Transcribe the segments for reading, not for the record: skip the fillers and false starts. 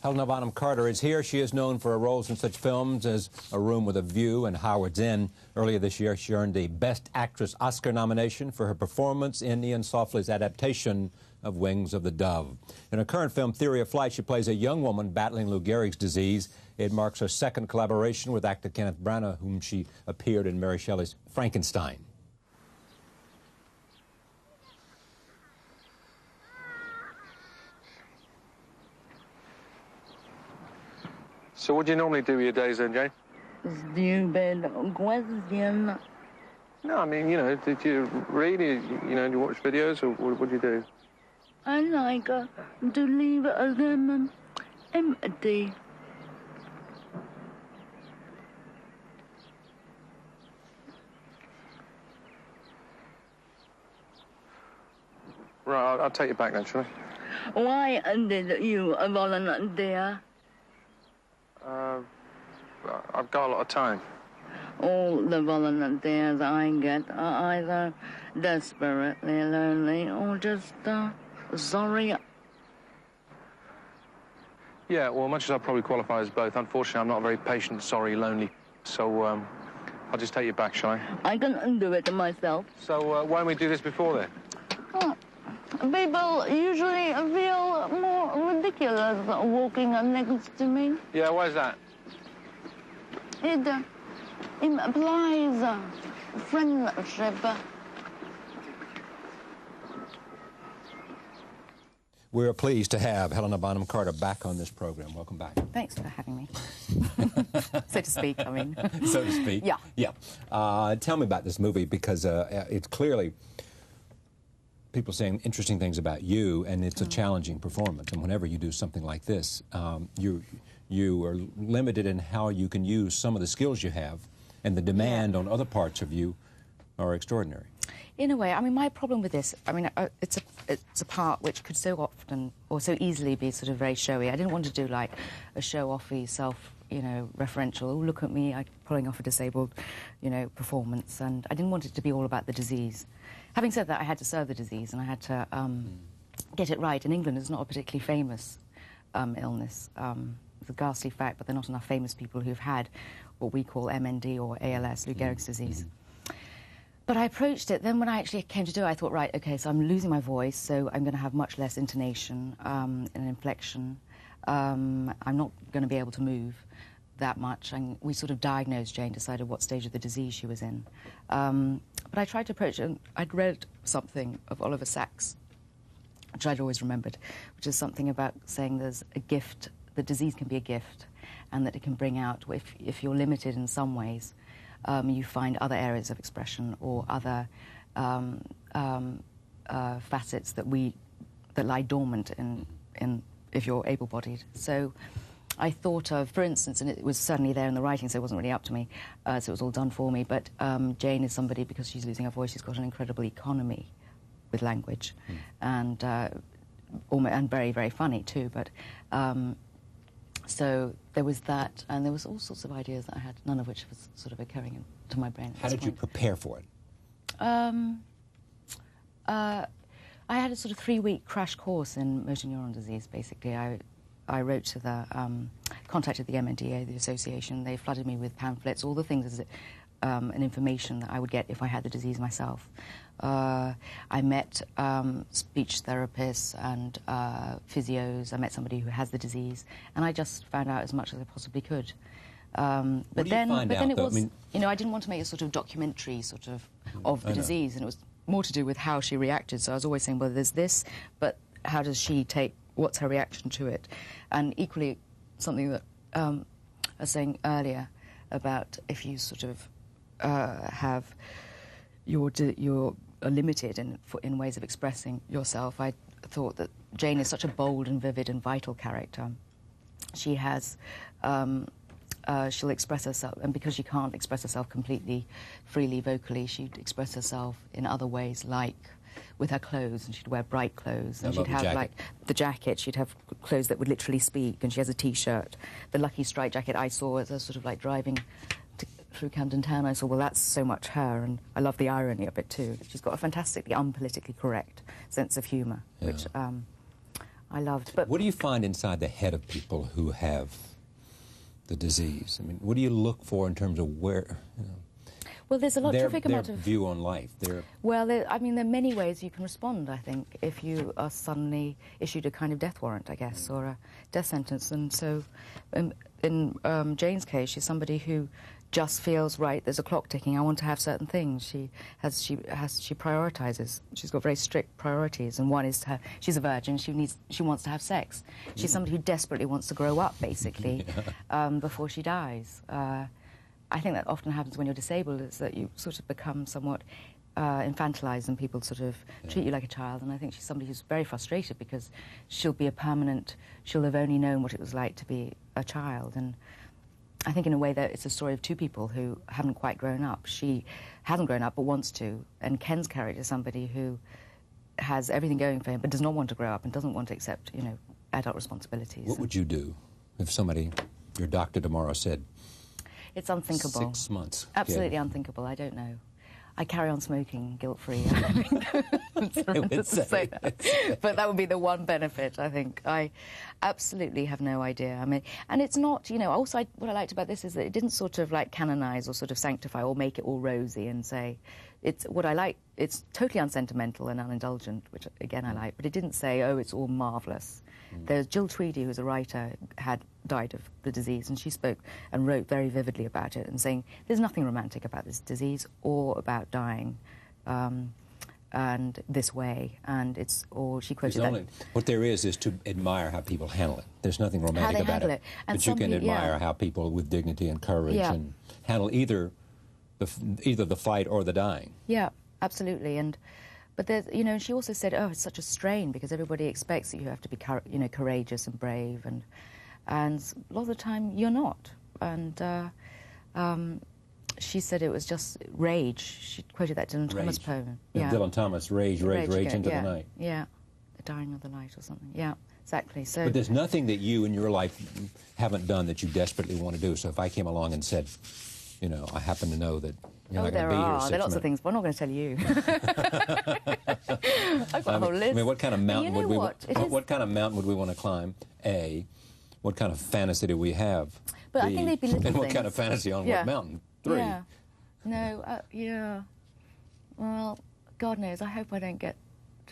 Helena Bonham Carter is here. She is known for her roles in such films as A Room with a View and Howard's Inn. Earlier this year, she earned the Best Actress Oscar nomination for her performance in Ian Softly's adaptation of Wings of the Dove. In her current film, Theory of Flight, she plays a young woman battling Lou Gehrig's disease. It marks her second collaboration with actor Kenneth Branagh, whom she appeared in Mary Shelley's Frankenstein. So what do you normally do with your days then, Jane? Stupid question. No, I mean, you know, did you read, do you watch videos, or what do you do? I like to leave them empty. Right, I'll take you back then, shall I? Why did you volunteer? I've got a lot of time. All the volunteers I get are either desperately lonely or just sorry. Yeah, well, much as I probably qualify as both, unfortunately, I'm not a very patient, sorry, lonely. So, I'll just take you back, shall I? I can do it myself. So, why don't we do this before then? Oh, people usually feel more ridiculous walking next to me. Yeah, why is that? It implies friendship. We're pleased to have Helena Bonham Carter back on this program. Welcome back. Thanks for having me. So to speak, I mean. So to speak? Yeah. Yeah. Tell me about this movie, because it's clearly people saying interesting things about you, and it's a challenging performance. And whenever you do something like this, you are limited in how you can use some of the skills you have, and the demand on other parts of you are extraordinary. In a way, I mean, my problem with this, I mean, it's a part which could so often or so easily be sort of very showy. I didn't want to do like a show-offy, referential, oh, look at me, I'm pulling off a disabled, performance, and I didn't want it to be all about the disease. Having said that, I had to serve the disease, and I had to get it right. In England, it's not a particularly famous illness. It's a ghastly fact, but there are not enough famous people who've had what we call MND or ALS, Lou Gehrig's disease. But I approached it, then when I actually came to do it, I thought, right, okay, so I'm losing my voice, so I'm going to have much less intonation and inflection. I'm not going to be able to move that much. And we sort of diagnosed Jane, decided what stage of the disease she was in. But I tried to approach it, and I'd read something of Oliver Sacks, which I'd always remembered, which is something about saying there's a gift, the disease can be a gift, and that it can bring out, if you're limited in some ways, you find other areas of expression or other facets that lie dormant in if you're able-bodied. So I thought of, for instance, and it was certainly there in the writing, so it wasn't really up to me, so it was all done for me, but Jane is somebody, because she's losing her voice, she's got an incredible economy with language, and very, very funny too, but so there was that, and there was all sorts of ideas that I had, none of which was sort of occurring to my brain. How did you prepare for it? I had a sort of 3-week crash course in motor neuron disease, basically. I wrote to contacted the MNDA, the association. They flooded me with pamphlets, all the things and information that I would get if I had the disease myself. I met speech therapists and physios. I met somebody who has the disease, and I just found out as much as I possibly could. But then it was, I didn't want to make a sort of documentary of the disease, and it was more to do with how she reacted. So I was always saying, well, there's this, but how does she what's her reaction to it? And equally, something that I was saying earlier about if you sort of have you're limited in ways of expressing yourself. I thought that Jane is such a bold and vivid and vital character. She has she'll express herself, and because she can't express herself completely freely vocally, she'd express herself in other ways, like with her clothes, and she'd wear bright clothes, and she'd have like the jacket, she'd have clothes that would literally speak, and she has a T-shirt. The Lucky Strike jacket I saw as I was sort of like driving through Camden Town, I saw, well, that's so much her, and I love the irony of it too. She's got a fantastically unpolitically correct sense of humour, which I loved. But what do you find inside the head of people who have the disease? I mean, what do you look for in terms of where, you know, well, there's a terrific amount of view on life. Well, I mean, there are many ways you can respond, I think, if you are suddenly issued a kind of death warrant, I guess, or a death sentence. And so in Jane's case, she's somebody who just feels, right, there's a clock ticking, I want to have certain things. She prioritises. She's got very strict priorities, and one is she's a virgin, she wants to have sex. She's somebody who desperately wants to grow up, basically, before she dies. I think that often happens when you're disabled, is that you sort of become somewhat infantilized and people sort of treat you like a child. And I think she's somebody who's very frustrated because she'll have only known what it was like to be a child. And I think in a way that it's a story of two people who haven't quite grown up. She hasn't grown up but wants to. And Ken's character is somebody who has everything going for him but does not want to grow up and doesn't want to accept, you know, adult responsibilities. What would you do if somebody, your doctor tomorrow said, it's unthinkable. 6 months. Absolutely unthinkable. I don't know. I carry on smoking guilt-free. But that would be the one benefit, I think. I absolutely have no idea. I mean, and it's not, you know, also what I liked about this is that it didn't sort of like canonize or sort of sanctify or make it all rosy and say, it's totally unsentimental and unindulgent, which again I like, but it didn't say, oh, it's all marvellous. There's Jill Tweedy, who's a writer, had died of the disease, and she spoke and wrote very vividly about it and saying there's nothing romantic about this disease or about dying and this way, and it's all, she quoted that. What there is to admire how people handle it. There's nothing romantic about it. But you can admire how people with dignity and courage and handle either the fight or the dying. Yeah, absolutely. But there's, you know, she also said, oh, it's such a strain because everybody expects that you have to be, you know, courageous and brave, and a lot of the time you're not. And she said it was just rage. She quoted that Dylan Thomas poem. Yeah. Dylan Thomas, rage into the night. Yeah, the dying of the light or something. Yeah, exactly. So, but there's nothing that you in your life haven't done that you desperately want to do. So if I came along and said, you know, I happen to know that you're not going to be here 6 months. There are lots of things, but I'm not going to tell you. I've got a whole list. I mean, what kind of mountain what kind of mountain would we want to climb? A, what kind of fantasy do we have? But B, I think they'd be little and things. what kind of fantasy on what mountain? 3. Yeah. No, yeah. Well, God knows. I hope I don't get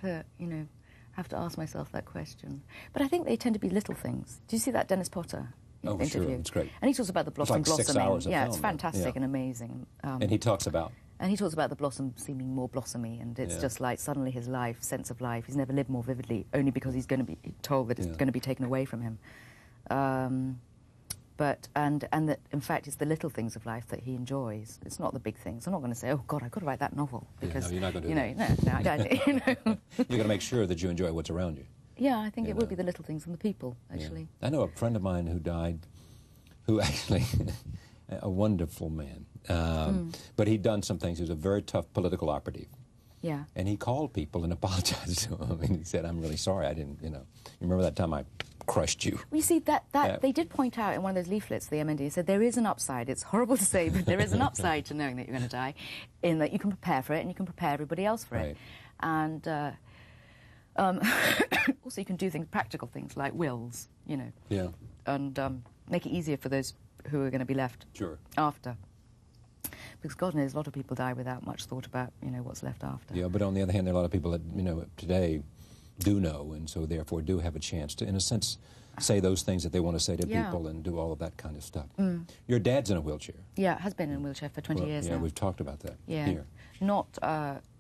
to, you know, have to ask myself that question. But I think they tend to be little things. Do you see that Dennis Potter interview? Sure, it's great. And he talks about the blossom blossoming. 6 hours of film, it's fantastic and amazing. And he talks about? And he talks about the blossom seeming more blossomy, and it's just like suddenly his sense of life, he's never lived more vividly, only because he's going to be told that it's going to be taken away from him. And that, in fact, it's the little things of life that he enjoys. It's not the big things. I'm not going to say, oh, God, I've got to write that novel. Because, no, you're not going to do that. No, I don't. You know. You're going to make sure that you enjoy what's around you. Yeah, I think it would be the little things and the people, actually. Yeah. I know a friend of mine who died, who actually, a wonderful man, but he'd done some things. He was a very tough political operative. Yeah. And he called people and apologized to them. And he said, I'm really sorry, I didn't, you know. You remember that time I crushed you? Well, you see, they did point out in one of those leaflets, the MND said there is an upside. It's horrible to say, but there is an upside to knowing that you're going to die, in that you can prepare for it and you can prepare everybody else for it. And also you can do practical things like wills, you know. Yeah. And make it easier for those who are going to be left after. Because God knows a lot of people die without much thought about, you know, what's left after. Yeah, but on the other hand, there are a lot of people that, you know, today do know, and so therefore do have a chance to, in a sense, say those things that they want to say to people and do all of that kind of stuff. Your dad's in a wheelchair. Yeah, has been in a wheelchair for 20 years now. Yeah, we've talked about that here. Not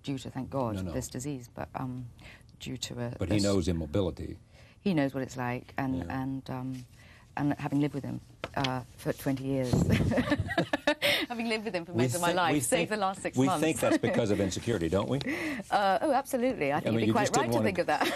due to, thank God, this disease, but due to But he knows immobility. He knows what it's like, and having lived with him for 20 years, having lived with him for most of my life, save the last 6 months. We think that's because of insecurity, don't we? Oh, absolutely. I think you'd be quite right to think of that.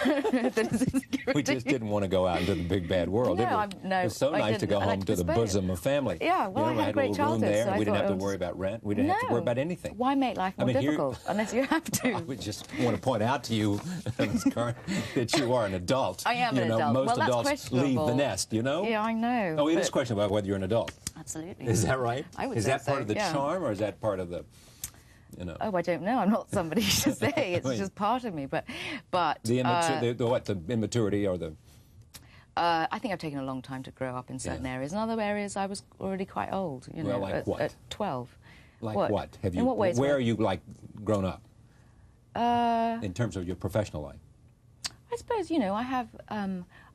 We just didn't want to go out into the big bad world, did we? No, it was so nice to go home to the bosom of family. Yeah, well, I had a great childhood. There. So we didn't have to worry about rent. We didn't have to worry about anything. Why make life more difficult unless you have to? I would just want to point out to you, that you are an adult. I am an adult. Most adults leave the nest, you know? Yeah, I know. Oh, it is questionable about whether you're an adult. Absolutely. Is that right? I would say so. Is that part of the charm, or is that part of the, you know? Oh, I don't know. I'm not somebody to say. It's just part of me. But the immaturity or the I think I've taken a long time to grow up in certain areas. In other areas, I was already quite old, you know, like what? At 12. Like what? Have you, in what ways? Where are you, like, grown up? In terms of your professional life? I suppose, you know,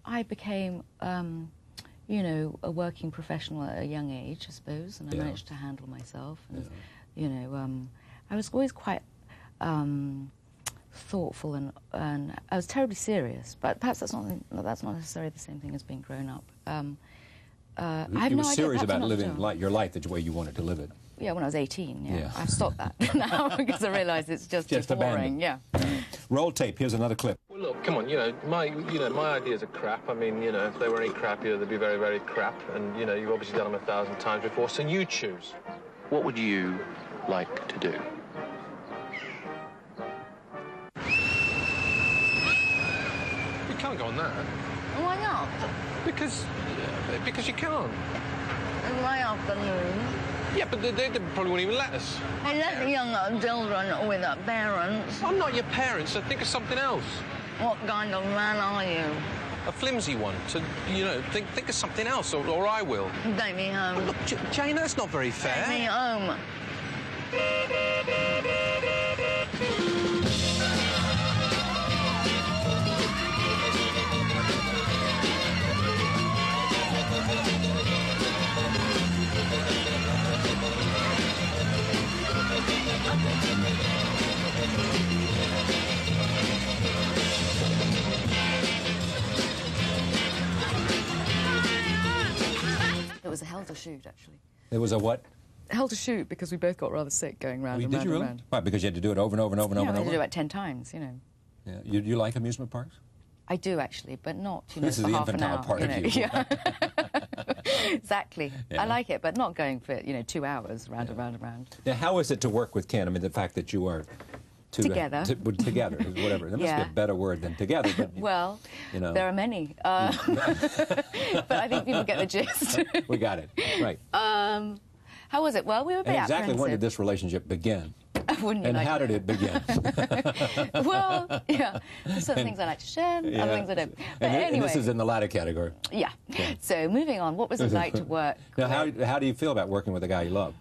I became, you know, a working professional at a young age, I suppose, and I managed to handle myself. And, you know, I was always quite thoughtful, and I was terribly serious, but perhaps that's not necessarily the same thing as being grown up. I have you no were idea, serious about living your life the way you wanted to live it. Yeah, when I was 18, yeah. I've stopped that now because I realise it's just too boring. Yeah. Roll tape. Here's another clip. Well, look, come on. My ideas are crap. I mean, you know, if they were any crappier, they'd be very, very crap. And you know, you've obviously done them 1,000 times before, so you choose. What would you like to do? You can't go on that. Why not? Because you can't. In my afternoon, Yeah, but they probably won't even let us. I let the young children with their parents. I'm not your parents, so think of something else. What kind of man are you? A flimsy one. So, you know, think of something else, or I will. Take me home. Look, Jane, that's not very fair. Take me home. It was a hell to shoot, actually. It was a what? Hell to shoot, because we both got rather sick going round and round and round. Why, because you had to do it over and over and over and over and I had over? to do it about 10 times, you know. Yeah. You like amusement parks? I do, actually, but not, you know, This is for the half an infantile hour. part of you. Yeah. Exactly. Yeah. I like it, but not going for, you know, 2 hours round and round and round. Now, how is it to work with Ken? I mean, the fact that you are... Together. Together, whatever. There must be a better word than together. But well, you know. there are many. But I think people get the gist. We got it. Right. How was it? Well, we were a bit Exactly apprehensive. when did this relationship begin? Wouldn't you And like how to did it begin? Well, yeah. There's certain things I like to share, other things I don't. But and anyway. this is in the latter category. Yeah. So moving on, what was it like to work? Now, how do you feel about working with a guy you love?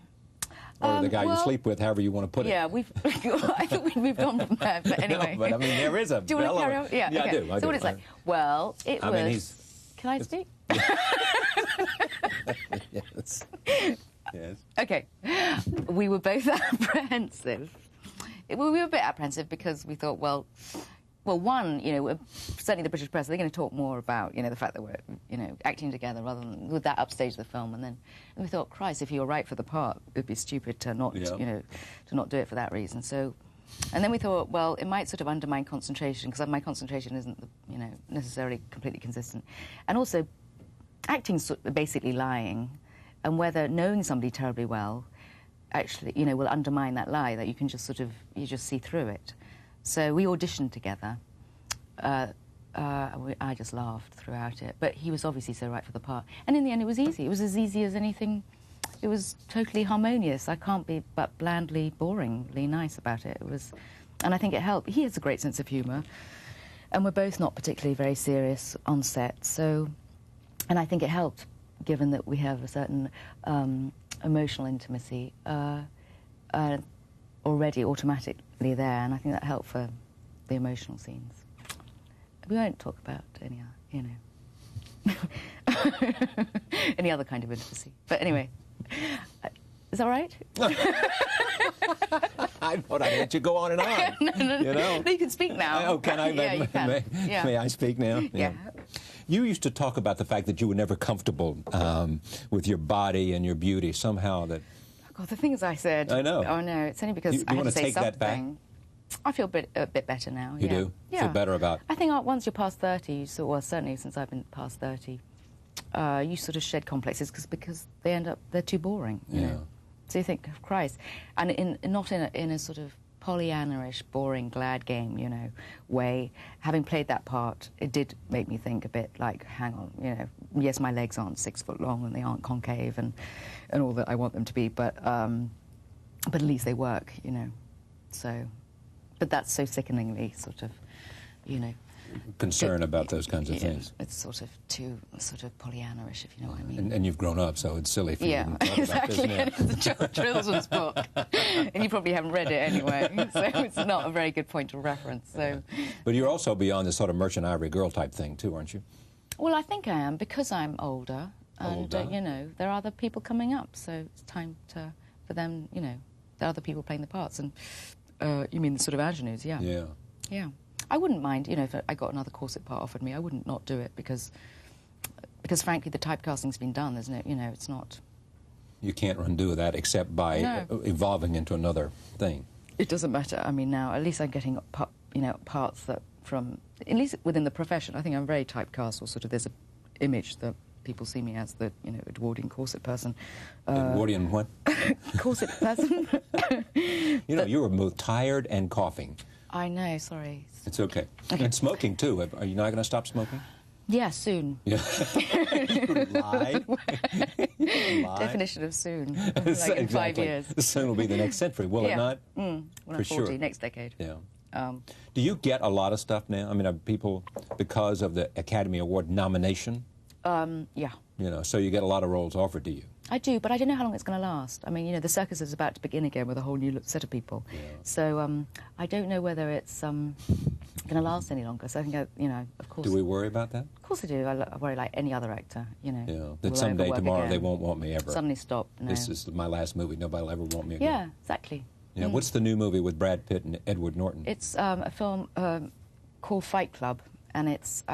Or the guy you sleep with, however you want to put it. Yeah, I think we've moved on from that, but anyway. No, but I mean, there is a... Do you want to carry on? Yeah, yeah, okay. I do. So what it's like? Well, it was... mean, Can I speak? Yes. Yes. Okay. We were both apprehensive. We were a bit apprehensive because we thought, well, one, you know, certainly the British press, they're going to talk more about, you know, the fact that we're, you know, acting together rather than would that upstage the film. And we thought, Christ, if you're right for the part, it'd be stupid to not, you know, to not do it for that reason. So, and then we thought, well, it might sort of undermine concentration because my concentration isn't, you know, necessarily completely consistent. And also, acting's basically lying, and whether knowing somebody terribly well actually, you know, will undermine that lie that you can just sort of, you just see through it. So we auditioned together. I just laughed throughout it. But he was obviously so right for the part. And in the end, it was easy. It was as easy as anything. It was totally harmonious. I can't be but blandly, boringly nice about it. It was, and I think it helped. He has a great sense of humour. And we're both not particularly very serious on set. So, and I think it helped, given that we have a certain emotional intimacy already automatically there, and I think that helped for the emotional scenes. We won't talk about any, you know, any other kind of intimacy. But anyway, is that right? I thought I'd let you go on and on. No, you know? No, you can speak now. Oh, can I? Yeah, you can. May I speak now? Yeah. You used to talk about the fact that you were never comfortable with your body and your beauty. Somehow that... God, the things I said. I know. Oh, no, it's only because you I had want to say take something. That back? I feel a bit better now. You do? Yeah. Feel better about... I think once you're past 30, well, certainly since I've been past 30, you sort of shed complexes because they're too boring, you know. So you think, Christ. And not in a sort of Pollyanna-ish, boring, glad game, you know, way. Having played that part, it did make me think a bit like, hang on, you know, yes, my legs aren't 6 foot long and they aren't concave and all that I want them to be, but at least they work, you know. So, but that's so sickeningly sort of, you know. concern about those kinds of things. It's sort of too sort of Pollyanna-ish, if you know what I mean. And you've grown up, so it's silly for you to talk exactly. about this, isn't it? It's a children's book, and you probably haven't read it anyway, so it's not a very good point of reference. So, but you're also beyond this sort of Merchant Ivory Girl type thing too, aren't you? Well, I think I am because I'm older, and you know, there are other people coming up, so it's time for them. You know, there are other people playing the parts, and you mean the sort of ingenues, yeah. Yeah. Yeah. I wouldn't mind, you know, if I got another corset part offered me, I wouldn't not do it because frankly, the typecasting's been done. There's no, you know, it's not. You can't undo that except by evolving into another thing. It doesn't matter. I mean, now at least I'm getting, you know, parts that from, at least within the profession, I think I'm very typecast, or sort of there's an image that people see me as the, you know, Edwardian corset person. Edwardian what? Corset person. You know, you were both tired and coughing. I know, sorry. It's okay. And smoking, too. Are you not going to stop smoking? Yeah, soon. Yeah. You lie. Definition of soon. Like in 5 years. Soon will be the next century, will it not? When I'm 40, sure. Next decade. Yeah. Do you get a lot of stuff now? I mean, are people, because of the Academy Award nomination? Yeah. You know, so you get a lot of roles offered to you. I do, but I don't know how long it's going to last. I mean, you know, the circus is about to begin again with a whole new set of people. Yeah. So I don't know whether it's going to last any longer. So I think, you know, of course... Do we worry about that? Of course I do. I worry like any other actor, you know. Yeah, that someday, tomorrow, they won't want me ever. Suddenly stop, no. This is my last movie. Nobody will ever want me again. Yeah, exactly. Yeah, what's the new movie with Brad Pitt and Edward Norton? It's a film called Fight Club, and it's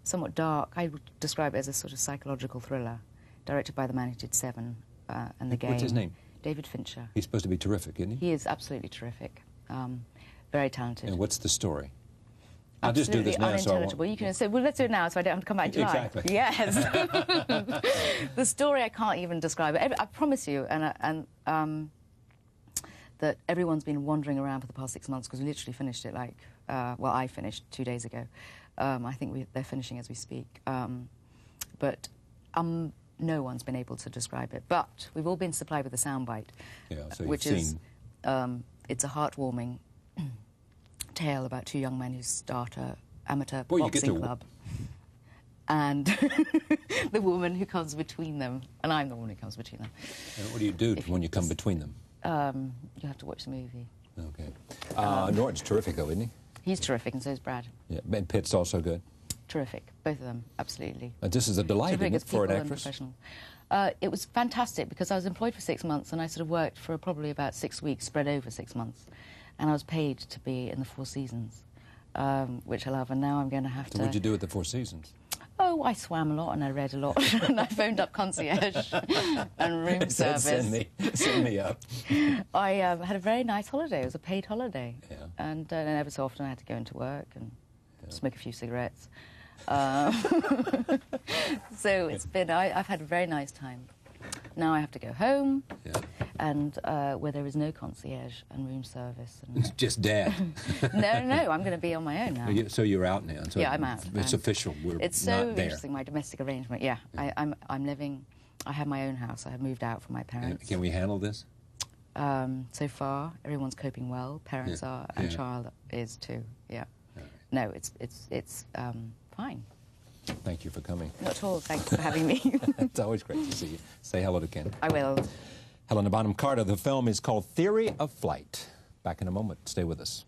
somewhat dark. I would describe it as a sort of psychological thriller, directed by the man who did Seven and The Game. What's his name? David Fincher. He's supposed to be terrific, isn't he? He is absolutely terrific. Very talented. And what's the story? I'll just do this now. Unintelligible. You can say, well, let's do it now so I don't have to come back in July. Exactly. Yes. The story I can't even describe it. I promise you, and that everyone's been wandering around for the past 6 months because we literally finished it like, well, I finished 2 days ago. I think they're finishing as we speak. But no one's been able to describe it. But we've all been supplied with a soundbite, which is it's a heartwarming tale about two young men who start an amateur boxing club. And the woman who comes between them, and I'm the woman who comes between them. And what do you do when you come between them? You have to watch the movie. Okay. Norton's terrific, though, isn't he? He's terrific, and so is Brad. Yeah, and Pitt's also good. Terrific, both of them, absolutely. This is a delight, isn't it, for an actress? It was fantastic because I was employed for 6 months, and I sort of worked for probably about 6 weeks, spread over 6 months, and I was paid to be in the Four Seasons, which I love. And now I'm going to have to. What did you do at the Four Seasons? Oh, I swam a lot and I read a lot and I phoned up concierge and room service. Send me up. I had a very nice holiday. It was a paid holiday. Yeah. And every so often I had to go into work and smoke a few cigarettes. So it's been, I've had a very nice time. Now I have to go home, and where there is no concierge and room service. And it's just Dad. No, I'm going to be on my own now. So you're out now. So yeah, I'm out. It's official. It's not so there. interesting, my domestic arrangement. Yeah, I'm living. I have my own house. I have moved out from my parents. Can we handle this? So far, everyone's coping well. Parents are, and child is too. Yeah. Right. No, it's fine. Thank you for coming. Not at all. Thanks for having me. It's always great to see you. Say hello to Ken. I will. Helena Bonham Carter. The film is called Theory of Flight. Back in a moment. Stay with us.